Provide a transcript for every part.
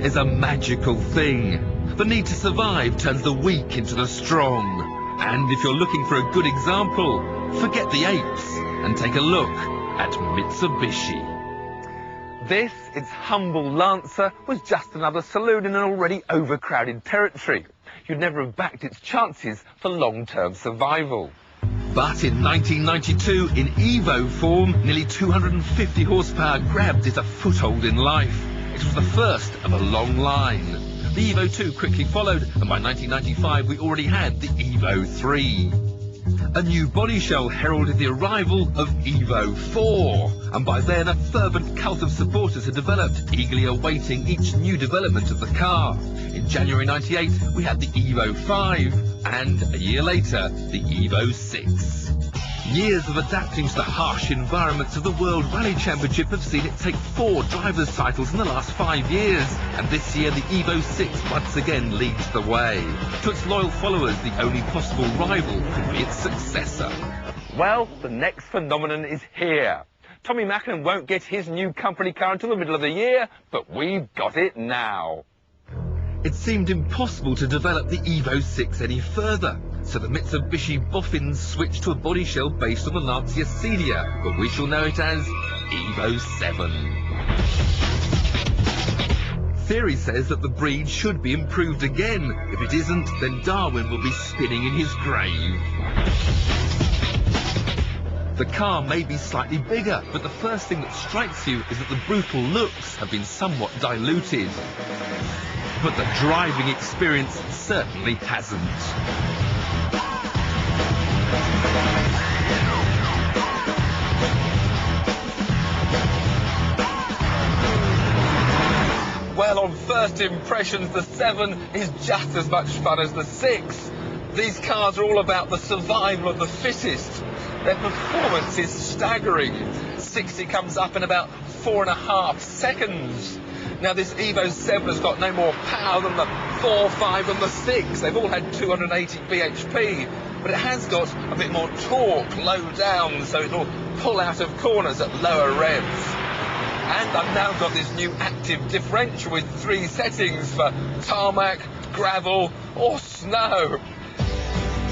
is a magical thing. The need to survive turns the weak into the strong. And if you're looking for a good example, forget the apes and take a look at Mitsubishi. This, its humble Lancer, was just another saloon in an already overcrowded territory. You'd never have backed its chances for long-term survival. But in 1992, in Evo form, nearly 250 horsepower grabbed it a foothold in life. It was the first of a long line. The Evo 2 quickly followed, and by 1995 we already had the Evo 3. A new body shell heralded the arrival of Evo 4, and by then a fervent cult of supporters had developed, eagerly awaiting each new development of the car. In January 98 we had the Evo 5, and a year later the Evo 6. Years of adapting to the harsh environments of the World Rally Championship have seen it take 4 drivers' titles in the last 5 years, and this year the Evo 6 once again leads the way. To its loyal followers, the only possible rival could be its successor. Well, the next phenomenon is here. Tommy Macklin won't get his new company car until the middle of the year, but we've got it now. It seemed impossible to develop the Evo 6 any further, so the Mitsubishi boffins switched to a body shell based on the Lancia Sedia, but we shall know it as Evo 7. Theory says that the breed should be improved again. If it isn't, then Darwin will be spinning in his grave. The car may be slightly bigger, but the first thing that strikes you is that the brutal looks have been somewhat diluted. But the driving experience certainly hasn't. Well, on first impressions, the 7 is just as much fun as the 6. These cars are all about the survival of the fittest. Their performance is staggering. 60 comes up in about 4.5 seconds. Now, this Evo 7 has got no more power than the 4, 5 and the 6. They've all had 280 bhp, but it has got a bit more torque low down, so it'll pull out of corners at lower revs. And I've now got this new active differential with 3 settings for tarmac, gravel or snow.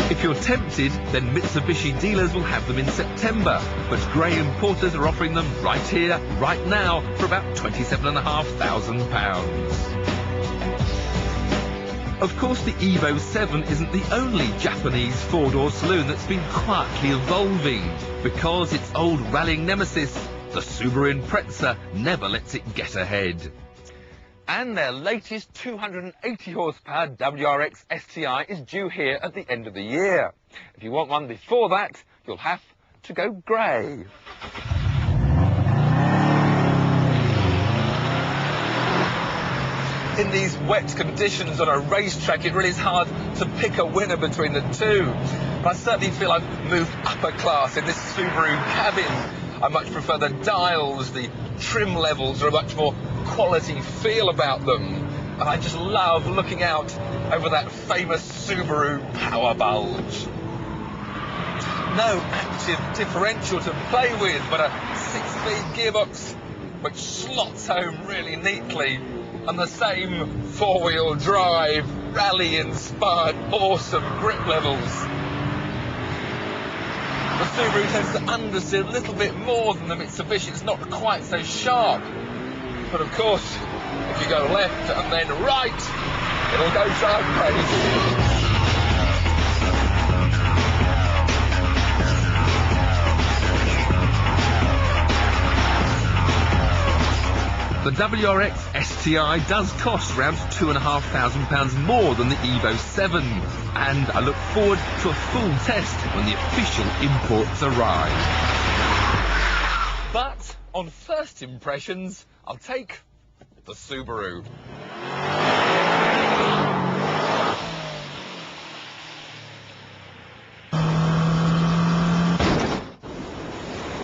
If you're tempted, then Mitsubishi dealers will have them in September, but grey importers are offering them right here, right now, for about £27,500. Of course, the Evo 7 isn't the only Japanese 4-door saloon that's been quietly evolving, because its old rallying nemesis, the Subaru Impreza, never lets it get ahead. And their latest 280 horsepower WRX STI is due here at the end of the year. If you want one before that, you'll have to go grey. In these wet conditions on a racetrack, it really is hard to pick a winner between the two. But I certainly feel I've moved upper class in this Subaru cabin. I much prefer the dials, the trim levels are a much more quality feel about them. And I just love looking out over that famous Subaru power bulge. No active differential to play with, but a 6-speed gearbox which slots home really neatly, and the same 4-wheel drive, rally-inspired, awesome grip levels. The Subaru tends to understeer a little bit more than the Mitsubishi. It's not quite so sharp. But of course, if you go left and then right, it'll go sideways. The WRX STI does cost around £2,500 more than the Evo 7, and I look forward to a full test when the official imports arrive. But on first impressions, I'll take the Subaru.